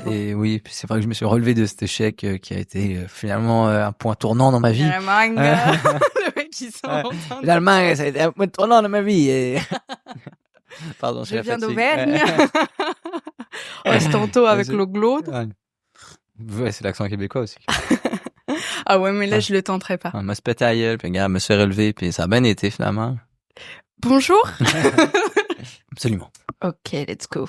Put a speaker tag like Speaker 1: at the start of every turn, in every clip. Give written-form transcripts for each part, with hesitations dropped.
Speaker 1: Et oui, puis c'est vrai que je me suis relevé de cet échec qui a été finalement un point tournant dans ma vie.
Speaker 2: L'Allemagne, le mec qui s'entend.
Speaker 1: L'Allemagne, ça a été un point tournant dans ma vie. Pardon,
Speaker 2: Je
Speaker 1: c'est la
Speaker 2: viens
Speaker 1: fatigue.
Speaker 2: d'Auvergne. Tantôt avec le glaude.
Speaker 1: Ouais, c'est l'accent québécois aussi.
Speaker 2: Ah ouais, mais là, je le tenterai pas.
Speaker 1: Me se péter à gueule, puis regarde, me se fait relever, puis ça a bien été finalement.
Speaker 2: Bonjour.
Speaker 1: Absolument.
Speaker 2: Ok, let's go.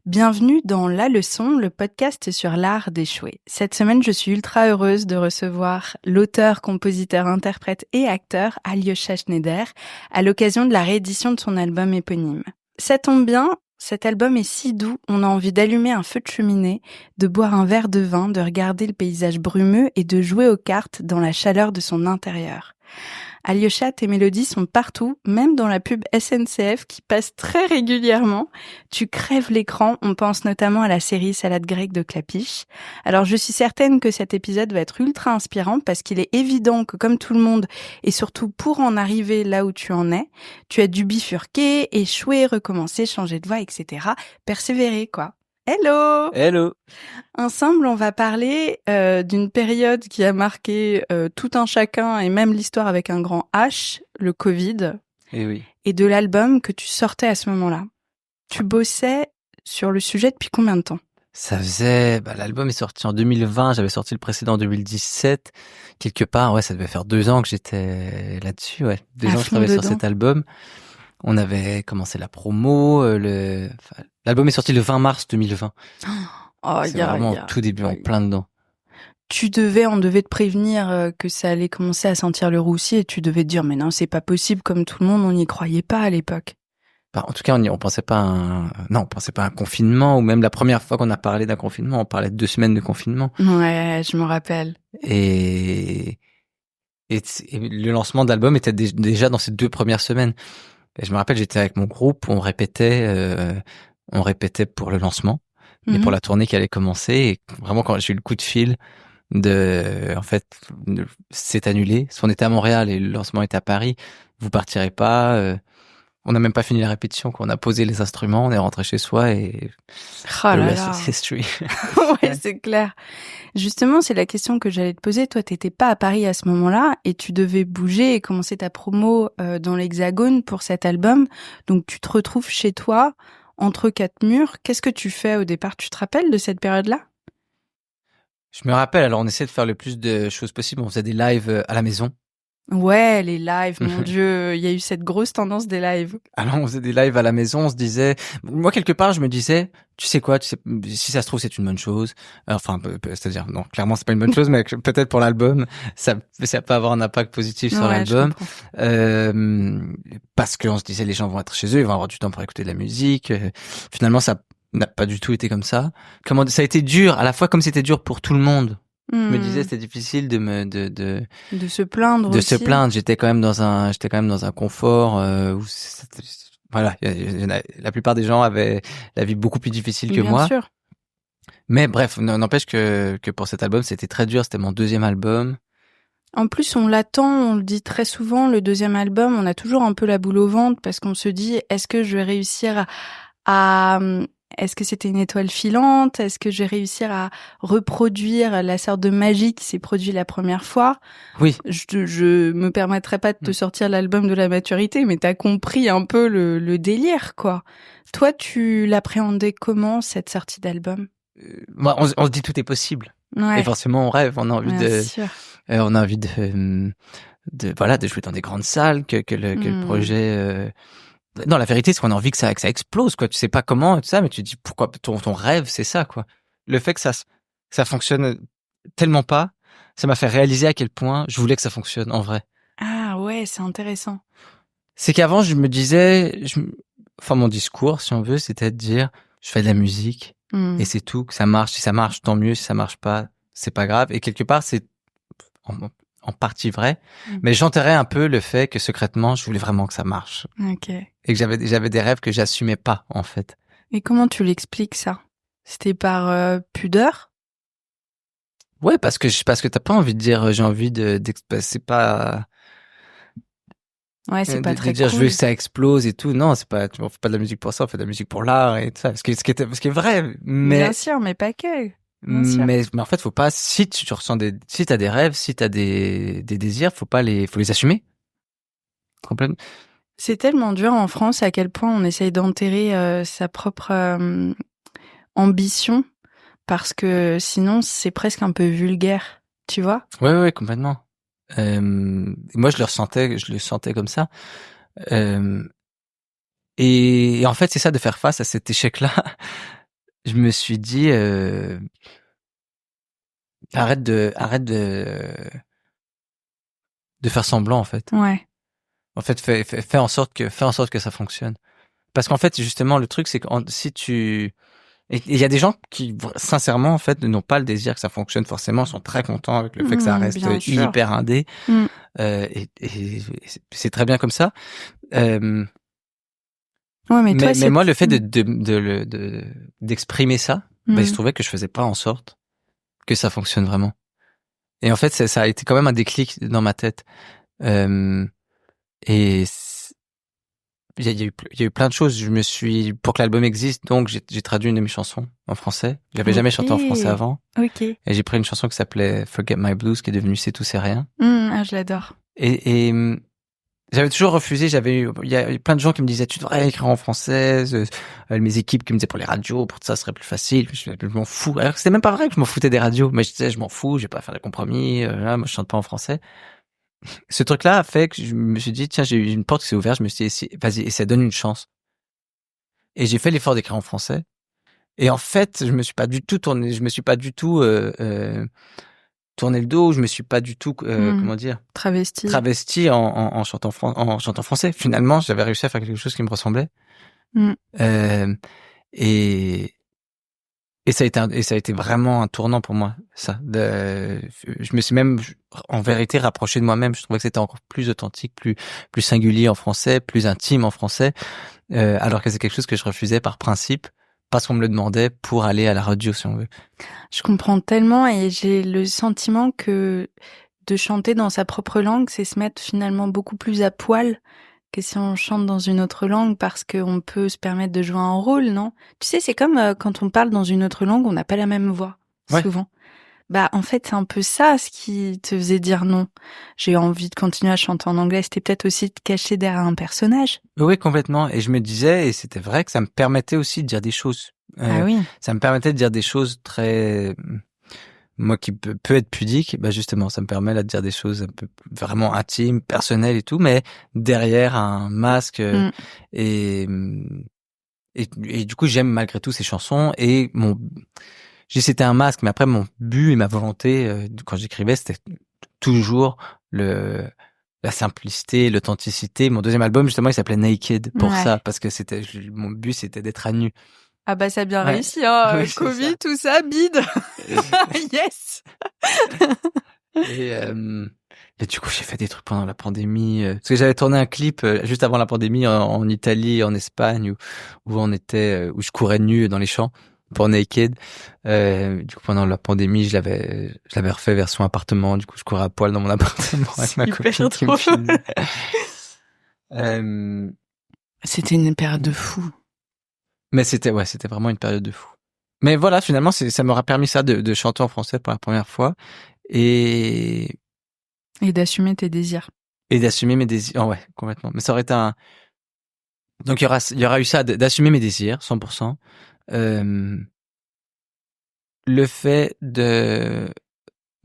Speaker 2: Bienvenue dans La Leçon, le podcast sur l'art d'échouer. Cette semaine, je suis ultra heureuse de recevoir l'auteur, compositeur, interprète et acteur Alyosha Schneider à l'occasion de la réédition de son album éponyme. Ça tombe bien, cet album est si doux, on a envie d'allumer un feu de cheminée, de boire un verre de vin, de regarder le paysage brumeux et de jouer aux cartes dans la chaleur de son intérieur. Alyosha, tes mélodies sont partout, même dans la pub SNCF qui passe très régulièrement. Tu crèves l'écran, on pense notamment à la série Salade grecque de Clapiche. Alors je suis certaine que cet épisode va être ultra inspirant parce qu'il est évident que comme tout le monde, et surtout pour en arriver là où tu en es, tu as dû bifurquer, échouer, recommencer, changer de voie, etc. Persévérer, quoi. Hello!
Speaker 1: Hello!
Speaker 2: Ensemble, on va parler d'une période qui a marqué tout un chacun et même l'histoire avec un grand H, le Covid.
Speaker 1: Et oui.
Speaker 2: Et de l'album que tu sortais à ce moment-là. Tu bossais sur le sujet depuis combien de temps?
Speaker 1: Ça faisait... l'album est sorti en 2020, j'avais sorti le précédent en 2017. Quelque part, ouais, ça devait faire 2 ans que j'étais là-dessus, ouais. 2 ans que je travaillais sur cet album. On avait commencé la promo, l'album est sorti le 20 mars 2020. C'est vraiment tout début, en plein dedans.
Speaker 2: On devait te prévenir que ça allait commencer à sentir le roussi et tu devais te dire mais non, c'est pas possible, comme tout le monde, on n'y croyait pas à l'époque.
Speaker 1: En tout cas, on pensait pas on pensait pas à un confinement, ou même la première fois qu'on a parlé d'un confinement, on parlait de 2 semaines de confinement.
Speaker 2: Ouais, je me rappelle.
Speaker 1: Et le lancement de l'album était déjà dans ces 2 premières semaines. Et je me rappelle, j'étais avec mon groupe, on répétait pour le lancement, mais pour la tournée qui allait commencer. Et vraiment, quand j'ai eu le coup de fil c'est annulé. Si on était à Montréal et le lancement était à Paris, vous partirez pas. On n'a même pas fini la répétition, on a posé les instruments, on est rentré chez soi et
Speaker 2: oh
Speaker 1: the
Speaker 2: là
Speaker 1: rest
Speaker 2: là.
Speaker 1: is history.
Speaker 2: Ouais, c'est clair. Justement, c'est la question que j'allais te poser. Toi, t'étais pas à Paris à ce moment-là et tu devais bouger et commencer ta promo dans l'Hexagone pour cet album. Donc, tu te retrouves chez toi, entre 4 murs. Qu'est-ce que tu fais au départ? Tu te rappelles de cette période-là?
Speaker 1: Je me rappelle, alors on essayait de faire le plus de choses possibles. On faisait des lives à la maison.
Speaker 2: Ouais, les lives, mon Dieu, il y a eu cette grosse tendance des lives.
Speaker 1: Alors on faisait des lives à la maison, on se disait, moi quelque part je me disais, tu sais quoi, si ça se trouve c'est une bonne chose. Enfin, c'est-à-dire non, clairement c'est pas une bonne chose, mais peut-être pour l'album, ça peut avoir un impact positif sur l'album. Parce qu'on se disait les gens vont être chez eux, ils vont avoir du temps pour écouter de la musique. Finalement ça n'a pas du tout été comme ça. Ça a été dur, à la fois comme c'était dur pour tout le monde. Je me disais c'était difficile de
Speaker 2: se plaindre
Speaker 1: de
Speaker 2: aussi.
Speaker 1: se plaindre. J'étais quand même dans un confort où voilà, la plupart des gens avaient la vie beaucoup plus difficile que moi.
Speaker 2: Bien sûr.
Speaker 1: Mais bref, n'empêche que pour cet album, c'était très dur, c'était mon 2e album.
Speaker 2: En plus, on l'attend, on le dit très souvent, le 2e album, on a toujours un peu la boule au ventre parce qu'on se dit est-ce que je vais réussir est-ce que c'était une étoile filante? Est-ce que je vais réussir à reproduire la sorte de magie qui s'est produite la première fois?
Speaker 1: Oui.
Speaker 2: Je me permettrai pas de te sortir l'album de la maturité, mais t'as compris un peu le délire, quoi. Toi, tu l'appréhendais comment, cette sortie d'album?
Speaker 1: Moi, on se dit tout est possible.
Speaker 2: Ouais.
Speaker 1: Et forcément, on rêve, on a envie on a envie de jouer dans des grandes salles, que le projet, non, la vérité, c'est qu'on a envie que ça explose, quoi. Tu sais pas comment, tout ça, mais tu te dis pourquoi ton rêve, c'est ça, quoi. Le fait que ça fonctionne tellement pas, ça m'a fait réaliser à quel point je voulais que ça fonctionne, en vrai.
Speaker 2: Ah ouais, c'est intéressant.
Speaker 1: C'est qu'avant, je me disais, mon discours, si on veut, c'était de dire, je fais de la musique, et c'est tout, que ça marche. Si ça marche, tant mieux. Si ça marche pas, c'est pas grave. Et quelque part, c'est en partie vrai, mais j'enterrais un peu le fait que secrètement, je voulais vraiment que ça marche.
Speaker 2: Ok.
Speaker 1: Et que j'avais des rêves que j'assumais pas, en fait.
Speaker 2: Et comment tu l'expliques, ça? C'était par pudeur?
Speaker 1: Ouais, parce que t'as pas envie de dire, j'ai envie c'est pas,
Speaker 2: Ouais, c'est pas très
Speaker 1: de dire
Speaker 2: cool.
Speaker 1: Je veux que ça explose et tout. Non, on fait pas de la musique pour ça, on fait de la musique pour l'art et tout ça. Ce qui est vrai, mais.
Speaker 2: Bien sûr, mais pas que.
Speaker 1: Mais en fait, faut pas, si tu ressens si t'as des rêves, si t'as des désirs, faut les assumer. Complètement.
Speaker 2: C'est tellement dur en France à quel point on essaye d'enterrer sa propre ambition, parce que sinon c'est presque un peu vulgaire, tu vois?
Speaker 1: Ouais, complètement. Moi, je le sentais comme ça. Et en fait, c'est ça, de faire face à cet échec-là. Je me suis dit, arrête de faire semblant, en fait.
Speaker 2: Ouais.
Speaker 1: En fait, fais en sorte que ça fonctionne. Parce qu'en fait, justement, le truc, c'est que si tu, et il y a des gens qui, sincèrement, en fait, n'ont pas le désir que ça fonctionne forcément, sont très contents avec le fait que ça reste hyper indé. Et c'est très bien comme ça.
Speaker 2: Ouais, mais toi,
Speaker 1: moi, le fait d'exprimer ça, je trouvais que je faisais pas en sorte que ça fonctionne vraiment. Et en fait, ça a été quand même un déclic dans ma tête. Et il y a eu plein de choses. Pour que l'album existe, donc j'ai traduit une de mes chansons en français. J'avais jamais chanté en français avant. Et j'ai pris une chanson qui s'appelait Forget My Blues, qui est devenue C'est tout, c'est rien.
Speaker 2: Je l'adore.
Speaker 1: Et j'avais toujours refusé. Il y a plein de gens qui me disaient tu devrais écrire en français. Mes équipes qui me disaient pour les radios, pour ça, ce serait plus facile. Je m'en fous. Alors que c'était même pas vrai que je m'en foutais des radios, mais je disais je m'en fous, je vais pas faire de compromis. Moi, je chante pas en français. Ce truc-là a fait que je me suis dit tiens, j'ai eu une porte qui s'est ouverte. Je me suis dit vas-y, et ça donne une chance. Et j'ai fait l'effort d'écrire en français. Et en fait, je me suis pas du tout tourné le dos, je me suis pas du tout comment dire, travesti en chantant français. Finalement, j'avais réussi à faire quelque chose qui me ressemblait. Et ça a été vraiment un tournant pour moi, ça. Je me suis même en vérité rapproché de moi-même. Je trouvais que c'était encore plus authentique, plus singulier en français, plus intime en français, alors que c'est quelque chose que je refusais par principe, parce qu'on me le demandait pour aller à la radio, si on veut.
Speaker 2: Je comprends tellement, et j'ai le sentiment que de chanter dans sa propre langue, c'est se mettre finalement beaucoup plus à poil que si on chante dans une autre langue, parce qu'on peut se permettre de jouer un rôle, non? Tu sais, c'est comme quand on parle dans une autre langue, on n'a pas la même voix, souvent. Bah, en fait, c'est un peu ça ce qui te faisait dire non. J'ai envie de continuer à chanter en anglais. C'était peut-être aussi de cacher derrière un personnage.
Speaker 1: Oui, complètement. Et je me disais, et c'était vrai, que ça me permettait aussi de dire des choses.
Speaker 2: Ah oui.
Speaker 1: Ça me permettait de dire des choses très... Moi qui peut être pudique, justement, ça me permet là de dire des choses un peu vraiment intimes, personnelles et tout, mais derrière un masque. Et du coup, j'aime malgré tout ces chansons. Et c'était un masque, mais après, mon but et ma volonté, quand j'écrivais, c'était toujours la simplicité, l'authenticité. Mon deuxième album, justement, il s'appelait Naked pour ça, parce que mon but, c'était d'être à nu.
Speaker 2: Ah bah ça a bien réussi, hein. Oui, Covid, ça. Tout ça, bide. Yes.
Speaker 1: Et du coup, j'ai fait des trucs pendant la pandémie. Parce que j'avais tourné un clip juste avant la pandémie en Italie, en Espagne, où je courais nu dans les champs pour Naked. Du coup, pendant la pandémie, je l'avais refait version appartement. Du coup, je courais à poil dans mon appartement avec ma copine qui me filmait.
Speaker 2: C'était une période de fou.
Speaker 1: Mais c'était vraiment une période de fou. Mais voilà, finalement, ça m'aura permis ça de chanter en français pour la première fois et
Speaker 2: d'assumer tes désirs.
Speaker 1: Et d'assumer mes désirs. Oh ouais, complètement. Mais ça aurait été donc il y aura eu ça d'assumer mes désirs 100%. Le fait de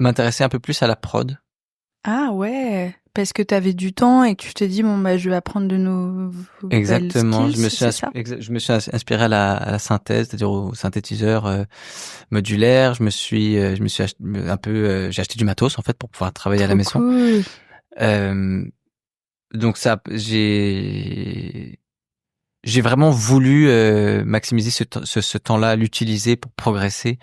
Speaker 1: m'intéresser un peu plus à la prod.
Speaker 2: Ah ouais, parce que t'avais du temps et que tu t'es dit je vais apprendre de nouveaux
Speaker 1: Exactement.
Speaker 2: skills,
Speaker 1: je me suis inspiré à la synthèse, c'est-à-dire au synthétiseur modulaire. J'ai acheté du matos en fait pour pouvoir travailler à la maison.
Speaker 2: Cool.
Speaker 1: Donc ça, j'ai vraiment voulu maximiser ce temps-là, l'utiliser pour progresser.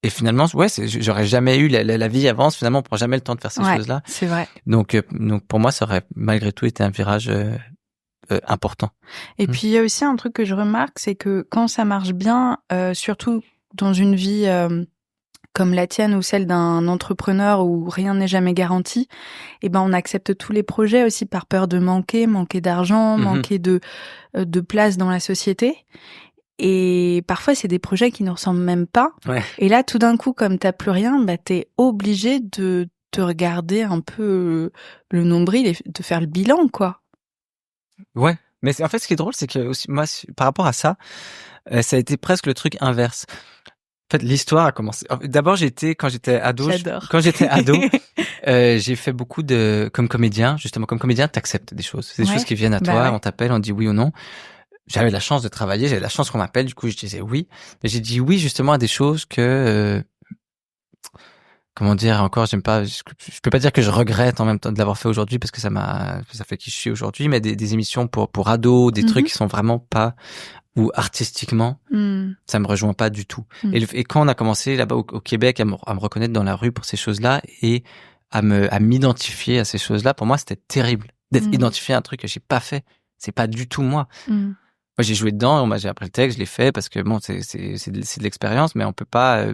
Speaker 1: Et finalement, j'aurais jamais eu la vie avance. Finalement, on prend jamais le temps de faire ces choses-là.
Speaker 2: C'est vrai.
Speaker 1: Donc pour moi, ça aurait malgré tout été un virage important.
Speaker 2: Et puis il y a aussi un truc que je remarque, c'est que quand ça marche bien, surtout dans une vie comme la tienne ou celle d'un entrepreneur où rien n'est jamais garanti, on accepte tous les projets aussi par peur de manquer d'argent, manquer de place dans la société. Et parfois, c'est des projets qui ne ressemblent même pas.
Speaker 1: Ouais.
Speaker 2: Et là, tout d'un coup, comme t'as plus rien, t'es obligé de te regarder un peu le nombril et de faire le bilan, quoi.
Speaker 1: Ouais. Mais en fait, ce qui est drôle, c'est que aussi, moi, par rapport à ça, ça a été presque le truc inverse. En fait, l'histoire a commencé. D'abord, quand j'étais ado, j'ai fait beaucoup comme comédien. Justement, comme comédien, t'acceptes des choses. C'est des choses qui viennent à toi, on t'appelle, on dit oui ou non. J'avais la chance de travailler, j'avais la chance qu'on m'appelle, du coup, je disais oui. Mais j'ai dit oui, justement, à des choses que, comment dire, encore, je peux pas dire que je regrette en même temps de l'avoir fait aujourd'hui parce que ça fait qui je suis aujourd'hui, mais des émissions pour ados, des trucs qui sont vraiment pas, ou artistiquement, ça me rejoint pas du tout. Et quand on a commencé là-bas au Québec à me reconnaître dans la rue pour ces choses-là et à m'identifier à ces choses-là, pour moi c'était terrible d'être identifié à un truc que j'ai pas fait. C'est pas du tout moi. Moi j'ai joué dedans, j'ai appris le texte, je l'ai fait parce que bon c'est de l'expérience, mais on peut pas,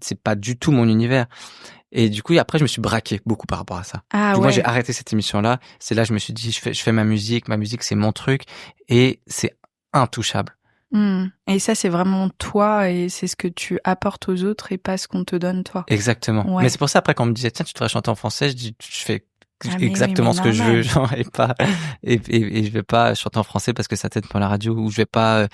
Speaker 1: c'est pas du tout mon univers. Et du coup après je me suis braqué beaucoup par rapport à ça. Moi j'ai arrêté cette émission-là. C'est là je me suis dit je fais ma musique c'est mon truc et c'est intouchable.
Speaker 2: Et ça, c'est vraiment toi et c'est ce que tu apportes aux autres et pas ce qu'on te donne toi.
Speaker 1: Exactement. Ouais. Mais c'est pour ça, après, quand on me disait, tiens, tu devrais chanter en français, je fais exactement ce que je veux, genre, et je vais pas chanter en français parce que ça t'aide pour la radio, ou je vais pas,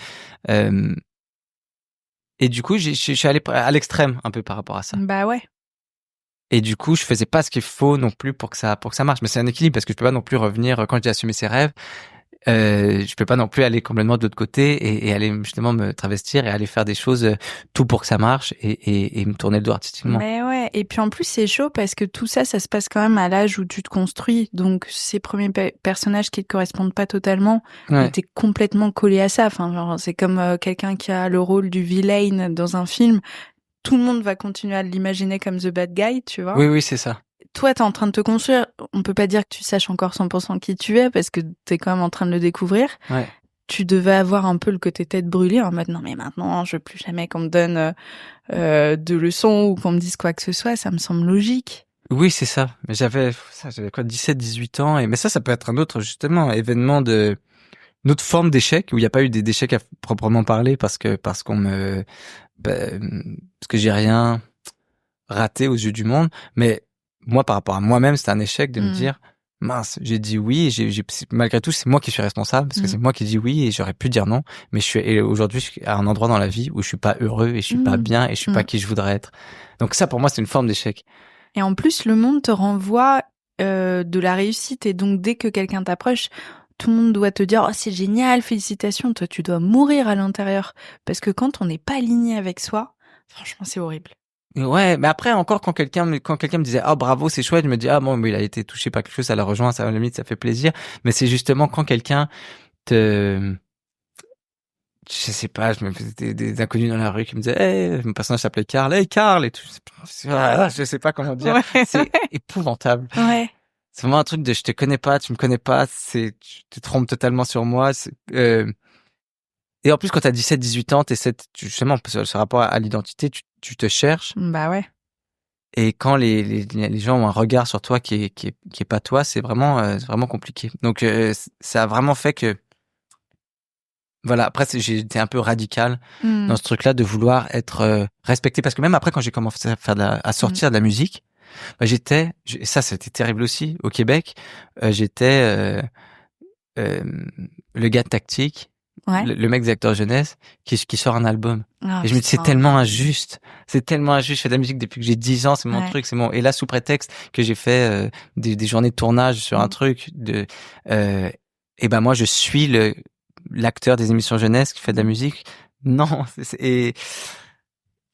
Speaker 1: et du coup, je suis allé à l'extrême un peu par rapport à ça.
Speaker 2: Bah ouais.
Speaker 1: Et du coup, je faisais pas ce qu'il faut non plus pour que ça marche. Mais c'est un équilibre parce que je peux pas non plus revenir quand j'ai assumé ses rêves. Je peux pas non plus aller complètement de l'autre côté et aller justement me travestir et aller faire des choses tout pour que ça marche et me tourner le dos artistiquement.
Speaker 2: Mais ouais, et puis en plus c'est chaud parce que tout ça se passe quand même à l'âge où tu te construis, donc ces premiers personnages qui te correspondent pas totalement, t'es complètement collé à ça. Enfin genre c'est comme quelqu'un qui a le rôle du villain dans un film, tout le monde va continuer à l'imaginer comme the bad guy, tu vois.
Speaker 1: Oui, c'est ça.
Speaker 2: Toi, t'es en train de te construire. On peut pas dire que tu saches encore 100% qui tu es parce que t'es quand même en train de le découvrir.
Speaker 1: Ouais.
Speaker 2: Tu devais avoir un peu le côté tête brûlée en mode non mais maintenant je veux plus jamais qu'on me donne de leçons ou qu'on me dise quoi que ce soit. Ça me semble logique.
Speaker 1: Oui, c'est ça. Mais j'avais quoi, 17, 18 ans. Mais ça peut être un autre, justement, événement une autre forme d'échec où il n'y a pas eu d'échec à proprement parler parce que j'ai rien raté aux yeux du monde. Mais moi, par rapport à moi-même, c'était un échec de me dire, mince, j'ai dit oui, et malgré tout, c'est moi qui suis responsable, parce que c'est moi qui dis oui, et j'aurais pu dire non, mais aujourd'hui, je suis à un endroit dans la vie où je suis pas heureux, et je suis pas bien, et je suis pas qui je voudrais être. Donc ça, pour moi, c'est une forme d'échec.
Speaker 2: Et en plus, le monde te renvoie de la réussite, et donc dès que quelqu'un t'approche, tout le monde doit te dire « Oh, c'est génial, félicitations !» Toi, tu dois mourir à l'intérieur, parce que quand on n'est pas aligné avec soi, franchement, c'est horrible.
Speaker 1: Ouais, mais après encore quand quelqu'un me disait ah bravo c'est chouette, je me dis ah bon mais il a été touché par quelque chose, ça la rejoint, ça à la limite ça fait plaisir, mais c'est justement quand quelqu'un je sais pas, je me faisais des inconnus dans la rue qui me disaient hey, mon personnage s'appelait Carl, hey Carl et tout, je sais pas comment dire, c'est épouvantable.
Speaker 2: Ouais.
Speaker 1: C'est vraiment un truc de je te connais pas, tu me connais pas, tu te trompes totalement sur moi, et en plus, quand t'as 17, 18 ans, justement, ce rapport à l'identité, tu te cherches.
Speaker 2: Bah ouais.
Speaker 1: Et quand les gens ont un regard sur toi qui est pas toi, c'est vraiment compliqué. Donc, ça a vraiment fait que, voilà. Après, j'ai été un peu radical dans ce truc-là de vouloir être respecté. Parce que même après, quand j'ai commencé à sortir de la musique, ça, c'était terrible aussi. Au Québec, j'étais le gars de Tactique.
Speaker 2: Ouais.
Speaker 1: Le mec des acteurs jeunesse qui sort un album.
Speaker 2: Oh,
Speaker 1: et je me dis c'est tellement injuste. C'est tellement injuste. Je fais de la musique depuis que j'ai 10 ans, c'est mon truc, c'est mon. Et là sous prétexte que j'ai fait des journées de tournage sur un truc et ben moi je suis l'acteur des émissions jeunesse qui fait de la musique. Non,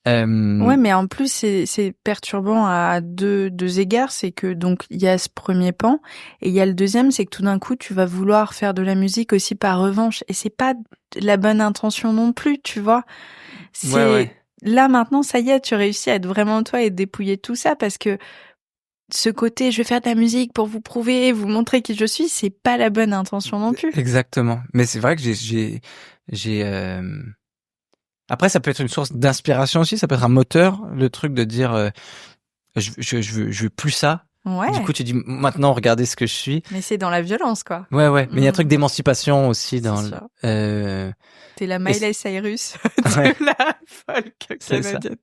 Speaker 2: Ouais, mais en plus c'est perturbant à deux égards, c'est que donc il y a ce premier pan et il y a le deuxième, c'est que tout d'un coup tu vas vouloir faire de la musique aussi par revanche et c'est pas la bonne intention non plus, tu vois. Là maintenant ça y est, tu réussis à être vraiment toi et dépouiller tout ça parce que ce côté je vais faire de la musique pour vous prouver, vous montrer qui je suis, c'est pas la bonne intention non plus.
Speaker 1: Exactement. Mais c'est vrai que Après, ça peut être une source d'inspiration aussi, ça peut être un moteur, le truc de dire je veux plus ça.
Speaker 2: Ouais.
Speaker 1: Du coup, tu dis maintenant, regardez ce que je suis.
Speaker 2: Mais c'est dans la violence, quoi.
Speaker 1: Ouais. Mais il y a un truc d'émancipation aussi dans.
Speaker 2: T'es la Miley Cyrus
Speaker 1: ouais.
Speaker 2: de la folk canadienne.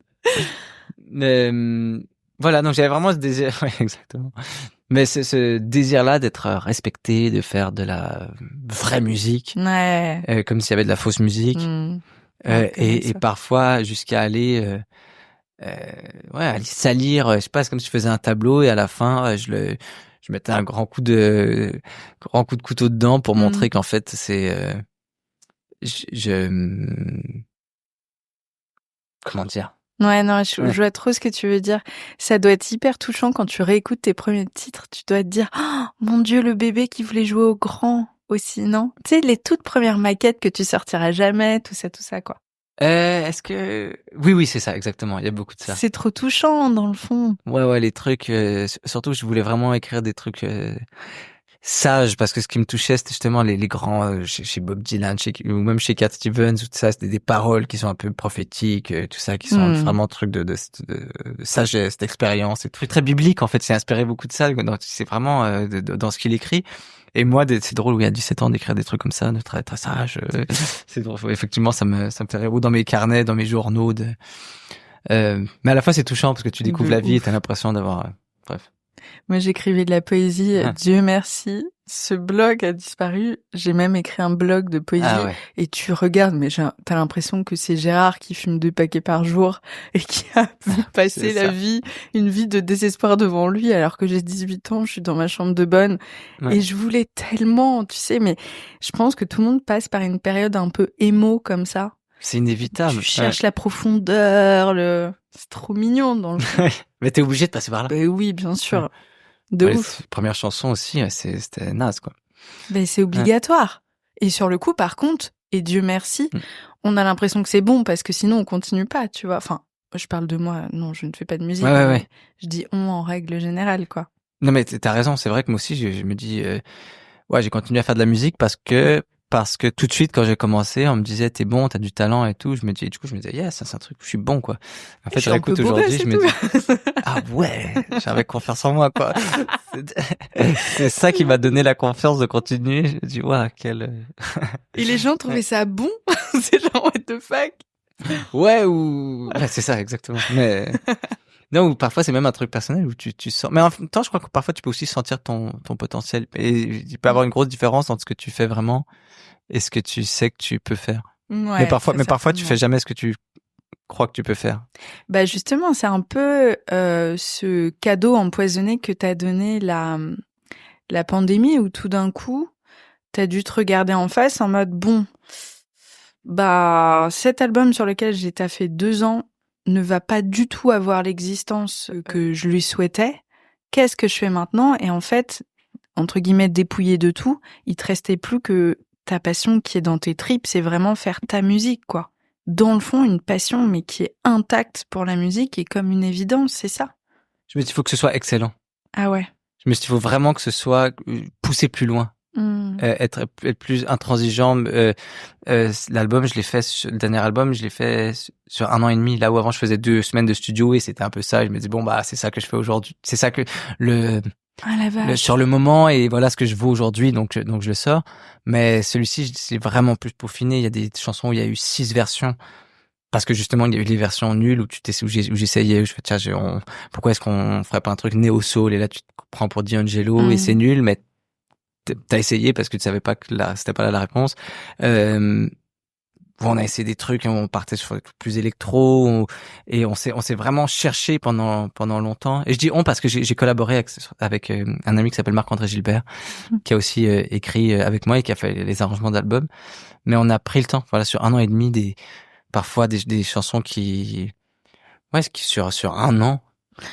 Speaker 1: Voilà, donc j'avais vraiment ce désir. Ouais, exactement. Mais ce désir-là d'être respecté, de faire de la vraie musique, comme s'il y avait de la fausse musique, et parfois jusqu'à aller. Aller salir, je sais pas, c'est comme si je faisais un tableau et à la fin je mettais un grand coup de couteau dedans pour montrer qu'en fait c'est comment dire.
Speaker 2: Ouais, non, je vois trop ce que tu veux dire. Ça doit être hyper touchant quand tu réécoutes tes premiers titres, tu dois te dire oh, mon Dieu, le bébé qui voulait jouer au grand aussi, non? Tu sais, les toutes premières maquettes que tu sortiras jamais, tout ça quoi.
Speaker 1: Est-ce que oui c'est ça exactement, il y a beaucoup de ça.
Speaker 2: C'est trop touchant dans le fond.
Speaker 1: Ouais les trucs surtout je voulais vraiment écrire des trucs sages parce que ce qui me touchait c'était justement les grands chez Bob Dylan ou même chez Cat Stevens, tout ça, c'était des paroles qui sont un peu prophétiques, tout ça qui sont vraiment trucs de sagesse, d'expérience, c'est très biblique en fait, c'est inspiré beaucoup de ça, donc c'est vraiment dans ce qu'il écrit. Et moi, c'est drôle, oui, à 17 ans, d'écrire des trucs comme ça, de très, très sage. C'est drôle. Effectivement, ça me fait rire. Ou dans mes carnets, dans mes journaux. Mais à la fois, c'est touchant parce que tu découvres la vie et t'as l'impression d'avoir, bref.
Speaker 2: Moi, j'écrivais de la poésie. Dieu merci. Ce blog a disparu. J'ai même écrit un blog de poésie. Et tu regardes, mais t'as l'impression que c'est Gérard qui fume 2 paquets par jour et qui a vu passer une vie de désespoir devant lui, alors que j'ai 18 ans, je suis dans ma chambre de bonne. Et je voulais tellement, tu sais, mais je pense que tout le monde passe par une période un peu émo comme ça.
Speaker 1: C'est inévitable.
Speaker 2: Tu cherches la profondeur, c'est trop mignon dans le fond.
Speaker 1: Mais t'es obligé de passer par là.
Speaker 2: Oui, bien sûr. De ouf.
Speaker 1: Première chanson aussi, c'était naze, quoi.
Speaker 2: Ben, c'est obligatoire. Et sur le coup, par contre, et Dieu merci, on a l'impression que c'est bon parce que sinon on continue pas, tu vois. Enfin, je parle de moi. Non, je ne fais pas de musique.
Speaker 1: Ouais.
Speaker 2: Je dis on en règle générale, quoi.
Speaker 1: Non, mais t'as raison. C'est vrai que moi aussi, je me dis, j'ai continué à faire de la musique parce que tout de suite, quand j'ai commencé, on me disait, t'es bon, t'as du talent et tout. Du coup, je me disais, ça, c'est un truc où je suis bon, quoi. En fait, je l'écoute aujourd'hui, je me dis, ah ouais, j'avais confiance en moi, quoi. C'est ça qui m'a donné la confiance de continuer. Je me dis, quel...
Speaker 2: Et les gens trouvaient ça bon? C'est genre, what the fuck?
Speaker 1: Ouais, c'est ça, exactement. Mais, non, ou parfois c'est même un truc personnel où tu sens, mais en même temps, je crois que parfois tu peux aussi sentir ton potentiel. Et il peut y avoir une grosse différence entre ce que tu fais vraiment et ce que tu sais que tu peux faire.
Speaker 2: Ouais,
Speaker 1: mais parfois tu fais jamais ce que tu crois que tu peux faire.
Speaker 2: Bah justement, c'est un peu ce cadeau empoisonné que t'as donné la pandémie, où tout d'un coup t'as dû te regarder en face en mode bon, bah cet album sur lequel j'ai taffé 2 ans ne va pas du tout avoir l'existence que je lui souhaitais. Qu'est-ce que je fais maintenant? Et en fait, entre guillemets, dépouillé de tout, il te restait plus que ta passion qui est dans tes tripes, c'est vraiment faire ta musique, quoi. Dans le fond, une passion, mais qui est intacte pour la musique et comme une évidence, c'est ça.
Speaker 1: Je me dis, il faut que ce soit excellent.
Speaker 2: Ah ouais.
Speaker 1: Je me dis, il faut vraiment que ce soit poussé plus loin. Être plus intransigeant. L'album, le dernier album, je l'ai fait sur 1 an et demi. Là où avant, je faisais 2 semaines de studio et c'était un peu ça. Je me dis, bon, bah, c'est ça que je fais aujourd'hui. C'est ça que sur le moment, et voilà ce que je vaux aujourd'hui, donc je le sors. Mais celui-ci, c'est vraiment plus peaufiné. Il y a des chansons où il y a eu 6 versions. Parce que justement, il y a eu les versions nulles où j'essayais, où je fais, tiens, pourquoi est-ce qu'on ferait pas un truc néo-soul? Et là, tu te prends pour D'Angelo et c'est nul, mais t'as essayé parce que tu savais pas que c'était pas là la réponse. On a essayé des trucs, on partait sur des trucs plus électro, et on s'est vraiment cherché pendant longtemps. Et je dis on parce que j'ai collaboré avec un ami qui s'appelle Marc-André Gilbert, qui a aussi écrit avec moi et qui a fait les arrangements d'albums. Mais on a pris le temps, voilà, sur 1 an et demi, parfois des chansons qui sur 1 an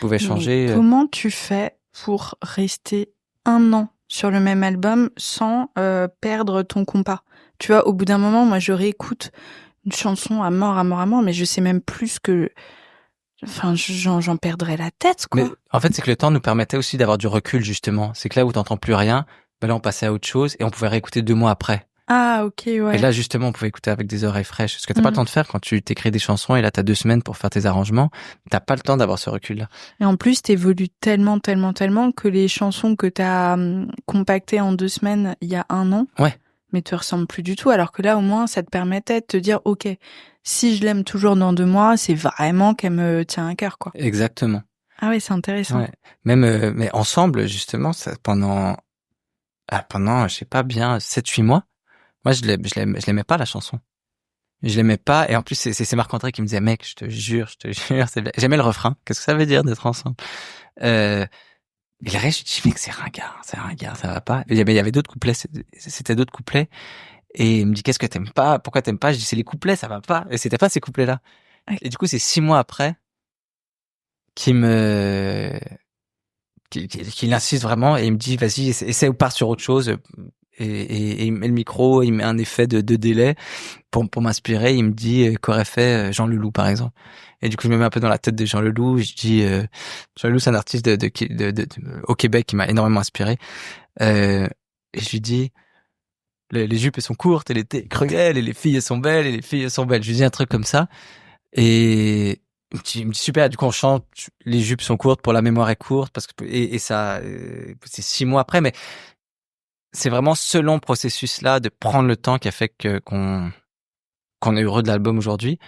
Speaker 1: pouvaient changer.
Speaker 2: Mais comment tu fais pour rester 1 an sur le même album sans perdre ton compas? Tu vois, au bout d'un moment, moi, je réécoute une chanson à mort, mais je sais même plus que... Enfin, j'en perdrais la tête, quoi.
Speaker 1: Mais en fait, c'est que le temps nous permettait aussi d'avoir du recul, justement. C'est que là où t'entends plus rien, ben là, on passait à autre chose et on pouvait réécouter 2 mois après.
Speaker 2: Ah, ok, ouais.
Speaker 1: Et là, justement, on pouvait écouter avec des oreilles fraîches. Ce que t'as pas le temps de faire quand tu t'écris des chansons et là, t'as 2 semaines pour faire tes arrangements. T'as pas le temps d'avoir ce recul-là.
Speaker 2: Et en plus, t'évolues tellement que les chansons que t'as compactées en 2 semaines il y a 1 an, mais te ressemblent plus du tout. Alors que là, au moins, ça te permettait de te dire, ok, si je l'aime toujours dans 2 mois, c'est vraiment qu'elle me tient à cœur, quoi.
Speaker 1: Exactement.
Speaker 2: Ah ouais, c'est intéressant.
Speaker 1: Ouais. Même, mais ensemble, justement, ça, pendant, je sais pas bien, 7-8 mois, moi, je l'aimais pas, la chanson. Je l'aimais pas. Et en plus, c'est Marc-André qui me disait, mec, je te jure, j'aimais le refrain. Qu'est-ce que ça veut dire d'être ensemble? Et le reste, je dis, mec, c'est ringard, ça va pas. Il y avait d'autres couplets, c'était d'autres couplets. Et il me dit, qu'est-ce que t'aimes pas? Pourquoi t'aimes pas? Je dis, c'est les couplets, ça va pas. Et c'était pas ces couplets-là. Okay. Et du coup, c'est 6 mois après qu'il insiste vraiment et il me dit, vas-y, essaie ou part sur autre chose. Et il met le micro, il met un effet de délai pour m'inspirer. Il me dit, qu'aurait fait Jean Leloup, par exemple. Et du coup, je me mets un peu dans la tête de Jean Leloup. Je dis, Jean Leloup, c'est un artiste au Québec qui m'a énormément inspiré. Et je lui dis, les jupes elles sont courtes et l'été est cruel et les filles elles sont belles et les filles elles sont belles. Je lui dis un truc comme ça. Et il me dit super. Du coup, on chante, les jupes sont courtes pour la mémoire est courte parce que et ça, c'est 6 mois après, mais c'est vraiment ce long processus-là de prendre le temps qui a fait qu'on est heureux de l'album aujourd'hui.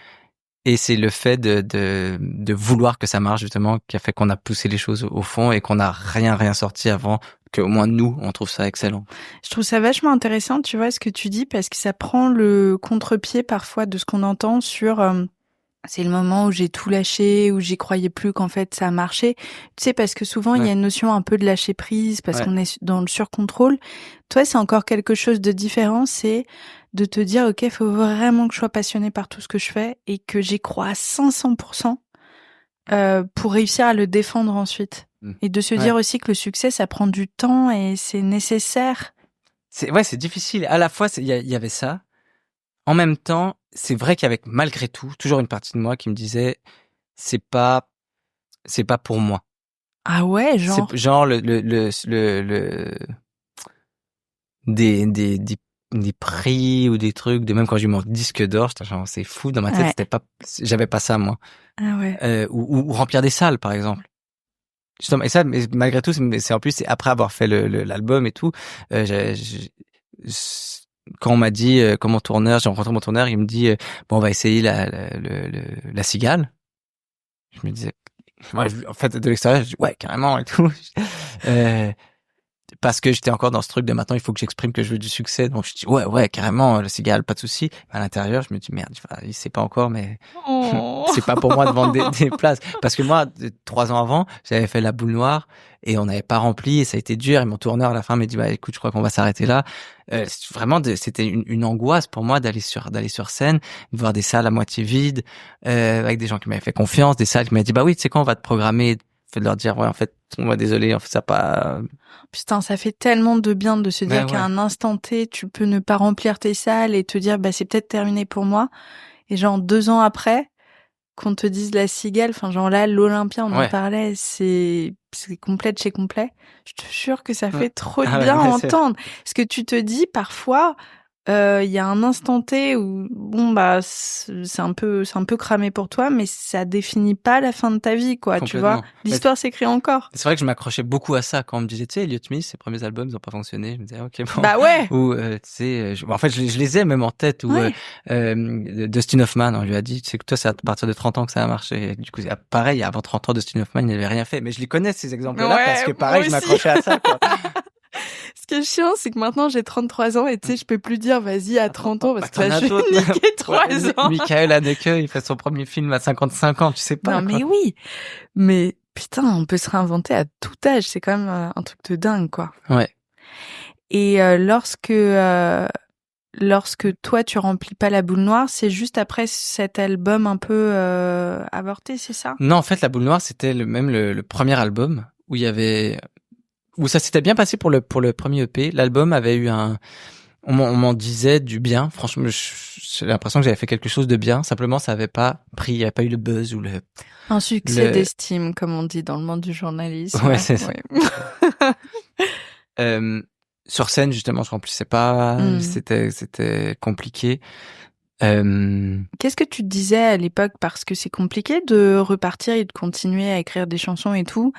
Speaker 1: Et c'est le fait de vouloir que ça marche, justement, qui a fait qu'on a poussé les choses au fond et qu'on n'a rien sorti avant qu'au moins nous, on trouve ça excellent.
Speaker 2: Je trouve ça vachement intéressant, tu vois, ce que tu dis, parce que ça prend le contre-pied parfois de ce qu'on entend sur... c'est le moment où j'ai tout lâché, où j'y croyais plus qu'en fait ça a marché. Tu sais, parce que souvent il y a une notion un peu de lâcher prise, parce qu'on est dans le surcontrôle. Toi, c'est encore quelque chose de différent, c'est de te dire, ok, faut vraiment que je sois passionnée par tout ce que je fais et que j'y crois à 500% pour réussir à le défendre ensuite. Et de se dire aussi que le succès, ça prend du temps et c'est nécessaire.
Speaker 1: C'est difficile. À la fois, il y avait ça. En même temps, c'est vrai qu'il y avait malgré tout toujours une partie de moi qui me disait c'est pas pour moi.
Speaker 2: Ah ouais, genre.
Speaker 1: C'est genre des prix ou des trucs, de même quand j'ai eu mon disque d'or, j'étais genre c'est fou dans ma tête, j'avais pas ça moi.
Speaker 2: Ah ouais.
Speaker 1: Ou remplir des salles par exemple. Justement, et ça, mais malgré tout, c'est en plus c'est après avoir fait l'album et tout. Quand on m'a dit, quand j'ai rencontré mon tourneur, il me dit, bon, on va essayer la cigale. Je me disais, moi, en fait, de l'extérieur, je dis, ouais, carrément et tout. Parce que j'étais encore dans ce truc de maintenant, il faut que j'exprime que je veux du succès. Donc, je dis, ouais, carrément, la cigale, pas de souci. À l'intérieur, je me dis, merde, il sait pas encore, mais c'est pas pour moi de vendre des places. Parce que moi, 3 ans avant, j'avais fait la boule noire et on n'avait pas rempli et ça a été dur. Et mon tourneur, à la fin, m'a dit, bah, écoute, je crois qu'on va s'arrêter là. Vraiment, c'était une angoisse pour moi d'aller sur scène, de voir des salles à moitié vides, avec des gens qui m'avaient fait confiance, des salles qui m'avaient dit, bah oui, tu sais quoi, on va te programmer. Fait de leur dire, ouais, en fait, désolé, en fait, ça pas...
Speaker 2: Putain, ça fait tellement de bien de se dire qu'à un instant T, tu peux ne pas remplir tes salles et te dire, bah, c'est peut-être terminé pour moi. Et genre, 2 ans après, qu'on te dise la cigale, enfin, genre là, l'Olympia, on en parlait, c'est complet de chez complet. Je te jure que ça fait trop de bien à entendre. Parce que tu te dis, parfois, il y a un instant T où bon bah c'est un peu cramé pour toi, mais ça définit pas la fin de ta vie, quoi. Tu vois, l'histoire s'écrit encore.
Speaker 1: C'est vrai que je m'accrochais beaucoup à ça quand on me disait, tu sais, Elliott Smith, ses premiers albums ils ont pas fonctionné. Je me disais ok bon.
Speaker 2: Bah ouais.
Speaker 1: Ou tu sais, en fait je les ai même en tête. Ou Dustin Hoffman, on lui a dit, tu sais que toi c'est à partir de 30 ans que ça a marché. Et du coup pareil, avant 30 ans, Dustin Hoffman il n'avait rien fait, mais je les connais ces exemples-là parce que pareil je m'accrochais à ça, quoi.
Speaker 2: Ce qui est chiant, c'est que maintenant j'ai 33 ans et tu sais, je peux plus dire vas-y à 30 ans parce que là, je vais niquer 3 ans.
Speaker 1: Michael Haneke, il fait son premier film à 55 ans, tu sais pas.
Speaker 2: Non, mais oui. Mais putain, on peut se réinventer à tout âge. C'est quand même un truc de dingue, quoi.
Speaker 1: Ouais.
Speaker 2: Et lorsque toi, tu remplis pas la boule noire, c'est juste après cet album un peu avorté, c'est ça?
Speaker 1: Non, en fait, la boule noire, c'était le premier album où il y avait... où ça s'était bien passé pour le premier EP. L'album avait eu on m'en disait du bien. Franchement, j'ai l'impression que j'avais fait quelque chose de bien. Simplement, ça avait pas pris, il n'y avait pas eu le buzz ou
Speaker 2: un succès d'estime, comme on dit dans le monde du journalisme.
Speaker 1: Ouais, c'est ça. sur scène, justement, je remplissais pas. C'était compliqué.
Speaker 2: Qu'est-ce que tu te disais à l'époque? Parce que c'est compliqué de repartir et de continuer à écrire des chansons et tout.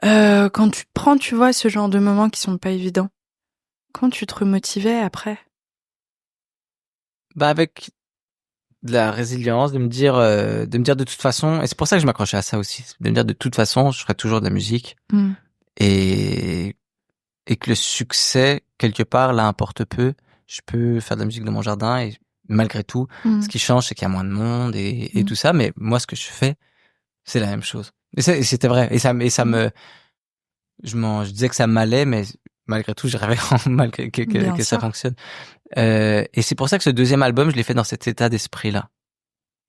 Speaker 2: Quand tu te prends, tu vois, ce genre de moments qui sont pas évidents. Quand tu te remotivais après?
Speaker 1: Avec de la résilience, de me dire de toute façon, et c'est pour ça que je m'accrochais à ça aussi, de me dire de toute façon, je ferai toujours de la musique, et que le succès quelque part là importe peu. Je peux faire de la musique dans mon jardin et malgré tout, ce qui change, c'est qu'il y a moins de monde et tout ça, mais moi, ce que je fais, c'est la même chose. Et c'était vrai, et ça me, je disais que ça m'allait, mais malgré tout, je rêvais malgré que ça fonctionne. Et c'est pour ça que ce deuxième album, je l'ai fait dans cet état d'esprit-là.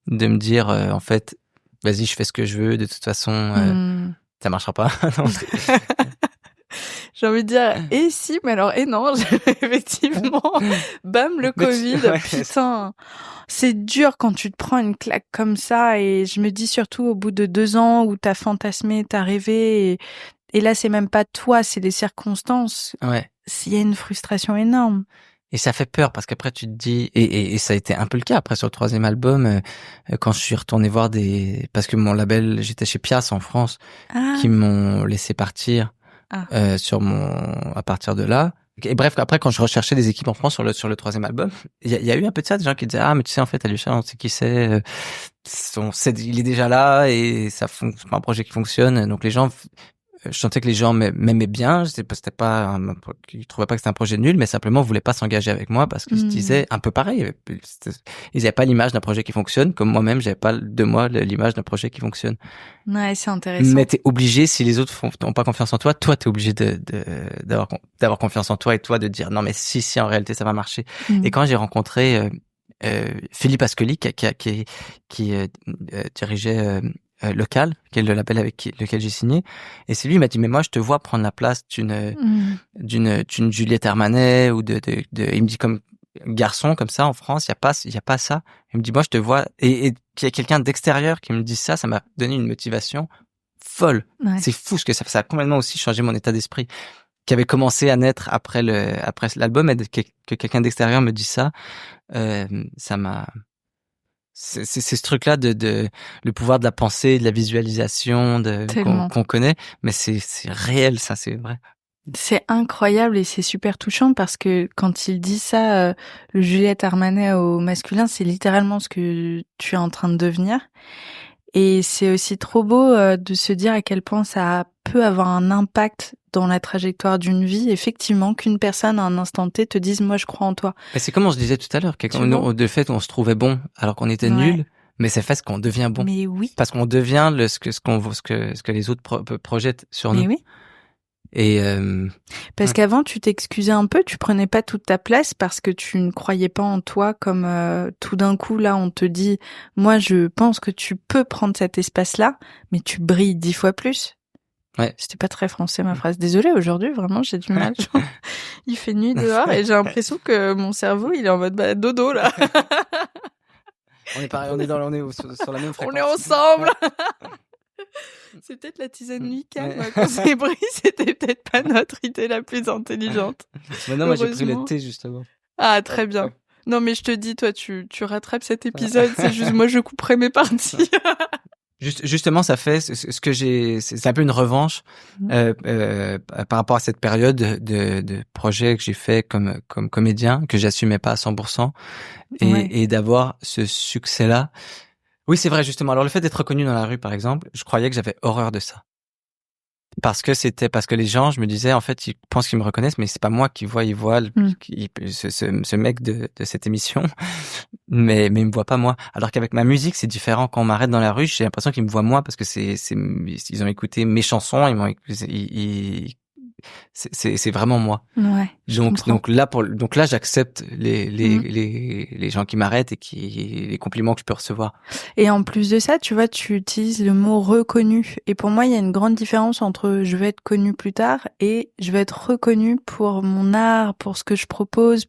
Speaker 1: De me dire, en fait, vas-y, je fais ce que je veux, de toute façon, ça marchera pas. Non,
Speaker 2: j'ai envie de dire, et si, mais alors, et non, effectivement, bam, le Covid, putain. C'est dur quand tu te prends une claque comme ça, et je me dis surtout au bout de 2 ans où t'as fantasmé, t'as rêvé, et là, c'est même pas toi, c'est les circonstances.
Speaker 1: Ouais.
Speaker 2: Il y a une frustration énorme.
Speaker 1: Et ça fait peur parce qu'après tu te dis, et ça a été un peu le cas après sur le troisième album, quand je suis retourné voir parce que mon label, j'étais chez Pias en France, qui m'ont laissé partir à partir de là. Et bref, après quand je recherchais des équipes en France sur le troisième album, il y a eu un peu de ça, des gens qui disaient mais tu sais en fait Alyosha, on sait qui c'est, il est déjà là et c'est pas un projet qui fonctionne, donc les gens, je sentais que les gens m'aimaient bien, ils trouvaient pas que c'était un projet nul, mais simplement voulaient pas s'engager avec moi parce qu'ils se disaient un peu pareil, ils avaient pas l'image d'un projet qui fonctionne, comme moi-même j'avais pas de moi l'image d'un projet qui fonctionne.
Speaker 2: Ouais, c'est intéressant.
Speaker 1: Mais t'es obligé, si les autres n'ont pas confiance en toi, t'es obligé d'avoir confiance en toi et toi de dire non mais si en réalité ça va marcher. Et quand j'ai rencontré Philippe Ascoli qui dirigeait Local, qui est le label avec lequel j'ai signé, et c'est lui, il m'a dit mais moi je te vois prendre la place d'une Juliette Armanet ou il me dit comme garçon comme ça en France, il y a pas ça. Il me dit moi je te vois, et qu'il y a quelqu'un d'extérieur qui me dit ça m'a donné une motivation folle. Ouais. C'est fou ce que ça a complètement aussi changé mon état d'esprit, qui avait commencé à naître après l'album, et que quelqu'un d'extérieur me dit ça m'a... C'est ce truc-là de le pouvoir de la pensée, de la visualisation, qu'on connaît, mais c'est réel, ça, c'est vrai.
Speaker 2: C'est incroyable et c'est super touchant parce que quand il dit ça, le Juliette Armanet au masculin, c'est littéralement ce que tu es en train de devenir. Et c'est aussi trop beau de se dire à quel point ça peut avoir un impact dans la trajectoire d'une vie, effectivement, qu'une personne à un instant T te dise « moi je crois en toi ».
Speaker 1: Mais c'est comme on se disait tout à l'heure, de fait on se trouvait bon alors qu'on était nul, mais c'est fait ce qu'on devient bon.
Speaker 2: Mais oui.
Speaker 1: Parce qu'on devient ce que les autres projettent sur nous.
Speaker 2: Mais oui.
Speaker 1: Et
Speaker 2: parce qu'avant tu t'excusais un peu, tu prenais pas toute ta place parce que tu ne croyais pas en toi, comme tout d'un coup là on te dit moi je pense que tu peux prendre cet espace-là, mais tu brilles 10 fois plus.
Speaker 1: Ouais.
Speaker 2: C'était pas très français ma phrase. Désolée, aujourd'hui vraiment j'ai du mal. Genre, il fait nuit dehors et j'ai l'impression que mon cerveau il est en mode dodo là.
Speaker 1: On est pareil, on est sur la même fréquence.
Speaker 2: On est ensemble. C'est peut-être la tisane Lucas qu'on s'est pris, c'était peut-être pas notre idée la plus intelligente.
Speaker 1: Non, moi j'ai pris le thé justement.
Speaker 2: Ah, très bien. Non mais je te dis, toi tu rattrapes cet épisode, c'est juste moi je couperai mes parties.
Speaker 1: Justement, ça fait ce que c'est un peu une revanche par rapport à cette période de projet que j'ai fait comme comédien, que j'assumais pas à 100%, et d'avoir ce succès-là. Oui, c'est vrai, justement. Alors, le fait d'être reconnu dans la rue, par exemple, je croyais que j'avais horreur de ça. Parce que les gens, je me disais, en fait, ils pensent qu'ils me reconnaissent, mais c'est pas moi qui vois, ils voient ce mec de cette émission, mais ils me voient pas moi. Alors qu'avec ma musique, c'est différent. Quand on m'arrête dans la rue, j'ai l'impression qu'ils me voient moi parce que ils ont écouté mes chansons, c'est vraiment moi.
Speaker 2: Ouais.
Speaker 1: Donc là j'accepte les gens qui m'arrêtent et les compliments que je peux recevoir.
Speaker 2: Et en plus de ça, tu vois, tu utilises le mot reconnu. Et pour moi, il y a une grande différence entre je vais être connu plus tard et je vais être reconnu pour mon art, pour ce que je propose,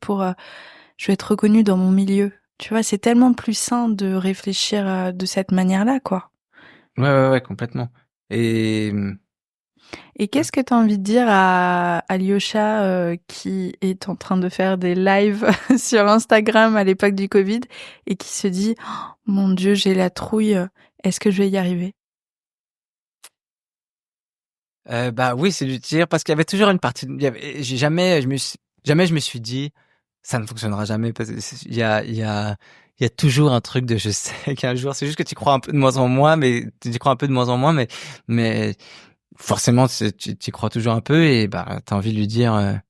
Speaker 2: je vais être reconnu dans mon milieu. Tu vois, c'est tellement plus sain de réfléchir de cette manière-là, quoi.
Speaker 1: Ouais, complètement. Et
Speaker 2: Et qu'est-ce que tu as envie de dire à Alyosha qui est en train de faire des lives sur Instagram à l'époque du Covid et qui se dit oh, mon Dieu, j'ai la trouille, est-ce que je vais y arriver?
Speaker 1: Bah oui, c'est du tir parce qu'il y avait toujours une partie. Jamais je me suis dit ça ne fonctionnera jamais parce qu'il y a toujours un truc de je sais qu'un jour. C'est juste que tu crois un peu de moins en moins, mais forcément tu crois toujours un peu et bah t'as envie de lui dire.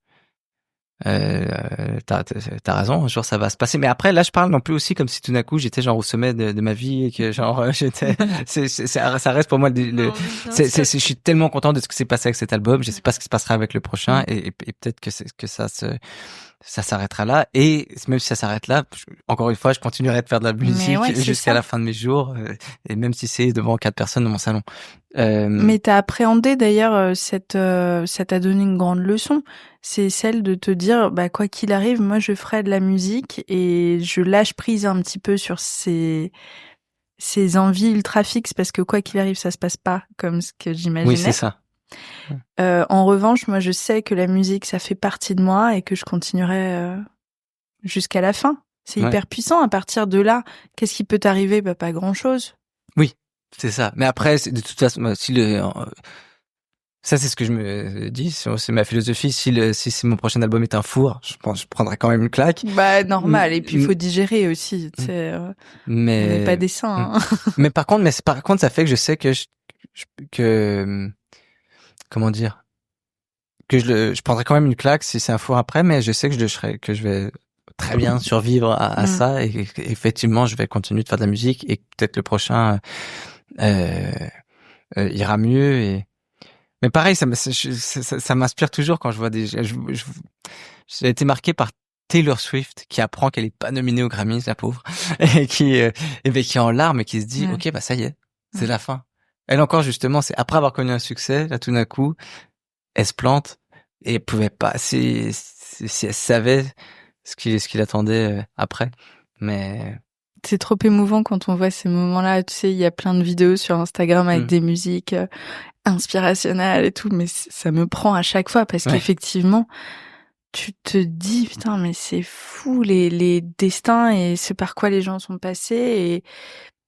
Speaker 1: T'as raison, un jour ça va se passer. Mais après, là, je parle non plus aussi comme si tout d'un coup j'étais genre au sommet de ma vie et que genre j'étais. Ça reste pour moi je suis tellement content de ce qui s'est passé avec cet album. Je sais pas ce qui se passera avec le prochain et peut-être que ça s'arrêtera là. Et même si ça s'arrête là, encore une fois, je continuerai de faire de la musique jusqu'à la fin de mes jours, et même si c'est devant 4 personnes dans mon salon.
Speaker 2: Mais t'as appréhendé d'ailleurs ça t'a donné une grande leçon. C'est celle de te dire, bah quoi qu'il arrive, moi je ferai de la musique et je lâche prise un petit peu sur ces envies ultra fixes parce que quoi qu'il arrive, ça se passe pas comme ce que j'imaginais.
Speaker 1: Oui, c'est ça.
Speaker 2: En revanche, moi je sais que la musique ça fait partie de moi et que je continuerai jusqu'à la fin. C'est hyper puissant. À partir de là, qu'est-ce qui peut t'arriver? Bah pas grand-chose.
Speaker 1: Oui, c'est ça. Mais après, de toute façon, ça c'est ce que je me dis, c'est ma philosophie. Si mon prochain album est un four, je pense je prendrai quand même une claque.
Speaker 2: Bah normal. Et puis il faut digérer aussi. Mais on n'est pas des saints. Hein.
Speaker 1: Mais par contre, ça fait que je sais que comment dire, que je prendrai quand même une claque si c'est un four après, mais je sais que je vais très bien survivre à ça et effectivement je vais continuer de faire de la musique et peut-être le prochain ira mieux mais pareil ça m'inspire toujours quand je vois j'ai été marqué par Taylor Swift qui apprend qu'elle est pas nominée aux Grammys, la pauvre, et qui est en larmes et qui se dit ok bah ça y est, c'est la fin. Elle encore justement, c'est après avoir connu un succès, là tout d'un coup elle se plante et elle pouvait pas si elle savait ce qu'il attendait après. Mais
Speaker 2: c'est trop émouvant quand on voit ces moments-là. Tu sais, il y a plein de vidéos sur Instagram avec des musiques inspirationnelles et tout, mais ça me prend à chaque fois parce qu'effectivement, tu te dis putain, mais c'est fou les destins et ce par quoi les gens sont passés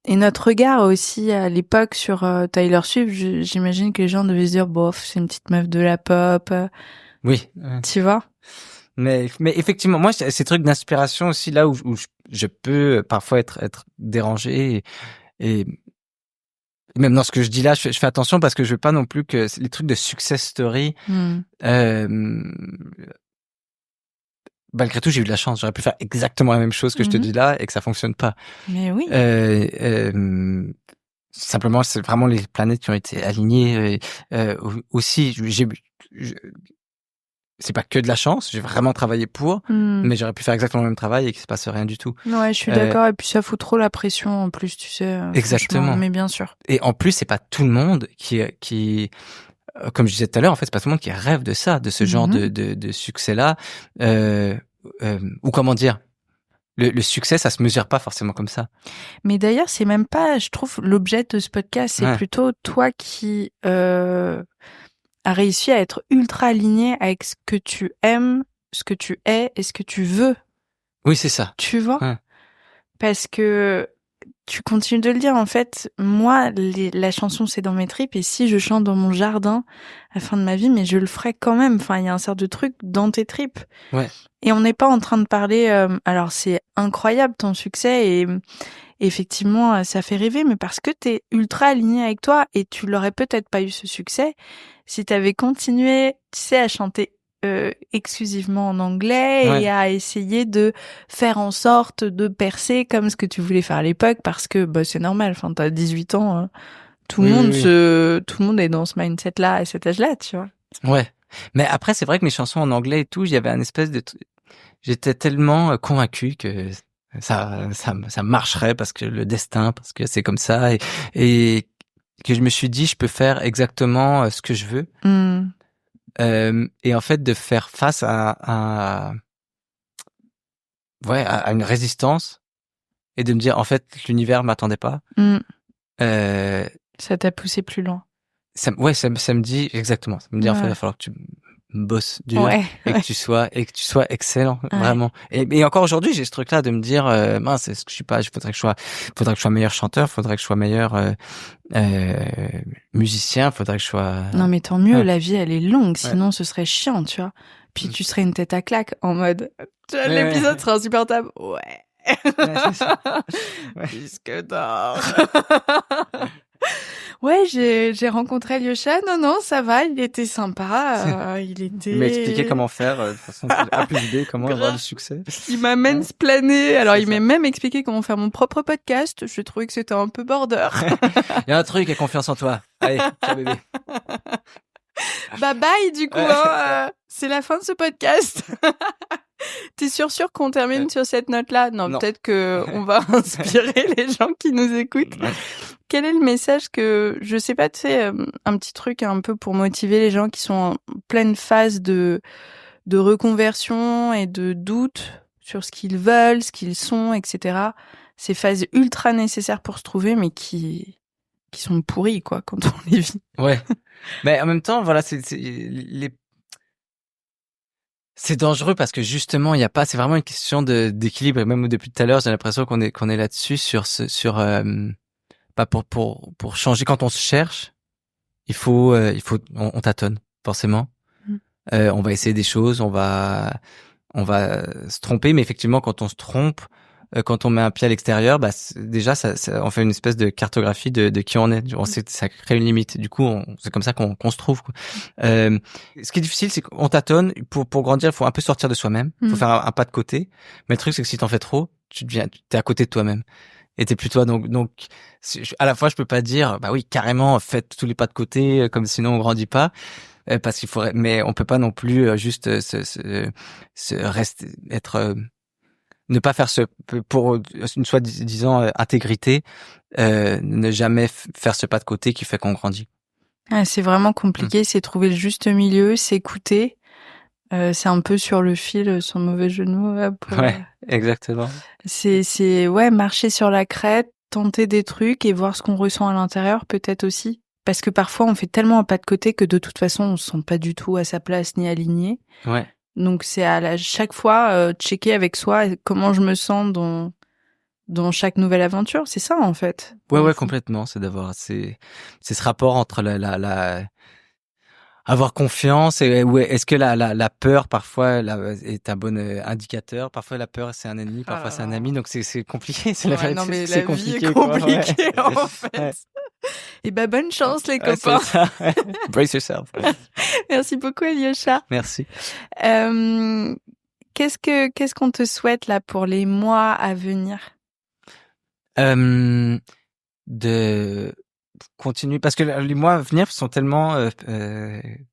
Speaker 2: et notre regard aussi à l'époque sur Taylor Swift. J'imagine que les gens devaient se dire bof, c'est une petite meuf de la pop.
Speaker 1: Oui.
Speaker 2: Tu vois.
Speaker 1: Mais effectivement, moi, ces trucs d'inspiration aussi, là où je peux parfois être dérangé et même dans ce que je dis là, je fais attention parce que je veux pas non plus que les trucs de success story, malgré tout, j'ai eu de la chance. J'aurais pu faire exactement la même chose que je te dis là et que ça fonctionne pas.
Speaker 2: Mais oui.
Speaker 1: Simplement, c'est vraiment les planètes qui ont été alignées. Aussi, c'est pas que de la chance, j'ai vraiment travaillé pour, mais j'aurais pu faire exactement le même travail et qu'il se passe rien du tout.
Speaker 2: Ouais, je suis d'accord, et puis ça fout trop la pression en plus, tu sais.
Speaker 1: Exactement.
Speaker 2: Mais bien sûr.
Speaker 1: Et en plus, c'est pas tout le monde qui comme je disais tout à l'heure, en fait, c'est pas tout le monde qui rêve de ça, de ce genre de succès-là, ou comment dire, le succès, ça se mesure pas forcément comme ça.
Speaker 2: Mais d'ailleurs, c'est même pas, je trouve, l'objet de ce podcast, c'est plutôt toi qui a réussi à être ultra aligné avec ce que tu aimes, ce que tu es et ce que tu veux.
Speaker 1: Oui, c'est ça.
Speaker 2: Tu vois? Parce que tu continues de le dire, en fait, moi, la chanson, c'est dans mes tripes, et si je chante dans mon jardin à la fin de ma vie, mais je le ferai quand même. Enfin, il y a un certain de truc dans tes tripes.
Speaker 1: Ouais.
Speaker 2: Et on n'est pas en train de parler, alors c'est incroyable ton succès, et effectivement, ça fait rêver, mais parce que t'es ultra aligné avec toi, et tu l'aurais peut-être pas eu ce succès si t'avais continué, tu sais, à chanter exclusivement en anglais et à essayer de faire en sorte de percer comme ce que tu voulais faire à l'époque, parce que bah c'est normal, enfin t'as 18 ans, tout le monde est dans ce mindset là à cet âge-là, tu vois.
Speaker 1: Ouais. Mais après c'est vrai que mes chansons en anglais et tout, il y avait un espèce de j'étais tellement convaincu que ça marcherait parce que le destin, parce que c'est comme ça et que je me suis dit je peux faire exactement ce que je veux. Et en fait de faire face à une résistance et de me dire en fait l'univers m'attendait pas.
Speaker 2: Ça t'a poussé plus loin.
Speaker 1: ça me dit exactement. Ça me dit en fait, il va falloir que tu bosses dur et que tu sois excellent, vraiment. Et encore aujourd'hui, j'ai ce truc-là de me dire, mince, est-ce que je suis pas, faudrait que je sois meilleur chanteur, faudrait que je sois meilleur musicien, faudrait que je sois.
Speaker 2: Non mais tant mieux, la vie elle est longue, sinon ce serait chiant, tu vois. Puis tu serais une tête à claque en mode, l'épisode serait insupportable. C'est ça. Disque d'or. Ouais, j'ai rencontré Alyosha. Non, ça va, il était sympa. Il
Speaker 1: m'a expliqué comment faire, de façon A plus B, comment avoir du succès.
Speaker 2: Il m'a mansplainé. Alors, il m'a même expliqué comment faire mon propre podcast. Je trouvais que c'était un peu border.
Speaker 1: Il y a un truc, aie confiance en toi. Allez, ciao bébé.
Speaker 2: Bye bye, du coup, c'est la fin de ce podcast. T'es sûr qu'on termine sur cette note-là? Non, peut-être que on va inspirer les gens qui nous écoutent. Quel est le message que, je sais pas, tu sais, un petit truc un peu pour motiver les gens qui sont en pleine phase de reconversion et de doute sur ce qu'ils veulent, ce qu'ils sont, etc. Ces phases ultra nécessaires pour se trouver, mais qui sont pourries, quoi, quand on les vit.
Speaker 1: Ouais. Mais en même temps, voilà, c'est dangereux parce que justement, il y a pas, c'est vraiment une question d'équilibre. Et même depuis tout à l'heure, j'ai l'impression qu'on est là-dessus pas pour changer quand on se cherche. On tâtonne, forcément. On va essayer des choses, on va se tromper, mais effectivement, quand on se trompe, quand on met un pied à l'extérieur, déjà, ça, on fait une espèce de cartographie de qui on est. On sait, ça crée une limite. Du coup, c'est comme ça qu'on se trouve, quoi. Ce qui est difficile, c'est qu'on tâtonne. Pour grandir, il faut un peu sortir de soi-même. Il faut faire un pas de côté. Mais le truc, c'est que si t'en fais trop, t'es à côté de toi-même. Et t'es plus toi. Donc, à la fois, je peux pas dire, bah oui, carrément, faites tous les pas de côté, comme sinon on grandit pas. Parce qu'il faudrait, mais on peut pas non plus juste ne pas faire pour une soi-disant intégrité, ne jamais faire ce pas de côté qui fait qu'on grandit.
Speaker 2: C'est vraiment compliqué, c'est trouver le juste milieu, s'écouter. C'est un peu sur le fil, son mauvais genou.
Speaker 1: Ouais, exactement.
Speaker 2: C'est marcher sur la crête, tenter des trucs et voir ce qu'on ressent à l'intérieur, peut-être aussi. Parce que parfois, on fait tellement un pas de côté que de toute façon, on se sent pas du tout à sa place ni aligné.
Speaker 1: Ouais.
Speaker 2: Donc, c'est chaque fois checker avec soi comment je me sens dans chaque nouvelle aventure. C'est ça, en fait.
Speaker 1: Ouais, complètement. C'est d'avoir c'est ce rapport entre avoir confiance et est-ce que la peur parfois est un bon indicateur. Parfois la peur c'est un ennemi, parfois c'est un ami. Donc c'est compliqué. C'est la
Speaker 2: vie est compliquée en fait. Ouais. Et bonne chance les copains.
Speaker 1: C'est ça. Brace yourself.
Speaker 2: Merci beaucoup Alyosha.
Speaker 1: Merci.
Speaker 2: Qu'est-ce qu'on te souhaite là pour les mois à venir?
Speaker 1: De continuer parce que les mois à venir sont tellement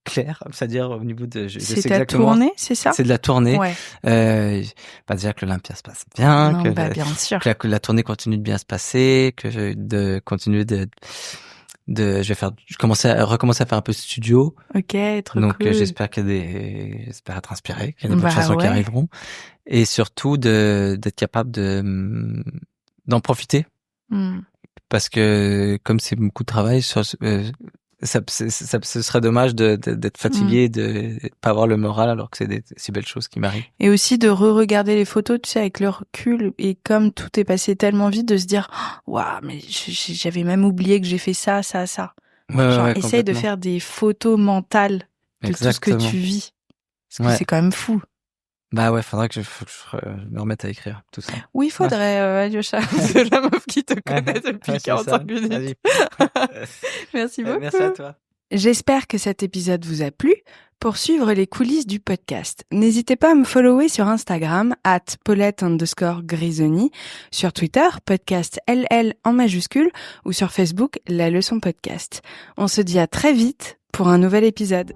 Speaker 1: clairs, c'est-à-dire au niveau de
Speaker 2: c'est sais exactement. C'est ta tournée, c'est ça?
Speaker 1: C'est de la tournée. Ouais. Déjà que l'Olympia se passe bien,
Speaker 2: bien sûr.
Speaker 1: Que la tournée continue de bien se passer, que je continue je recommencer à faire un peu de studio.
Speaker 2: Ok, trop
Speaker 1: donc
Speaker 2: cool.
Speaker 1: J'espère j'espère être inspiré, qu'il y a des bonnes chansons qui arriveront, et surtout d'être capable d'en profiter. Parce que comme c'est beaucoup de travail, ce serait dommage d'être fatigué, de pas avoir le moral alors que c'est des si belles choses qui m'arrivent.
Speaker 2: Et aussi de re-regarder les photos, tu sais, avec le recul, et comme tout est passé tellement vite, de se dire waouh, mais j'avais même oublié que j'ai fait ça. Essaye de faire des photos mentales de tout ce que tu vis, parce que c'est quand même fou.
Speaker 1: Bah ouais, faudrait que je me remette à écrire tout ça.
Speaker 2: Oui, faudrait, Alyosha, c'est la meuf qui te connaît depuis 45 minutes. Merci beaucoup.
Speaker 1: Merci à toi.
Speaker 2: J'espère que cet épisode vous a plu. Pour suivre les coulisses du podcast, n'hésitez pas à me follower sur Instagram, @Paulette_Grisoni, sur Twitter, podcast LL en majuscule, ou sur Facebook, La Leçon Podcast. On se dit à très vite pour un nouvel épisode.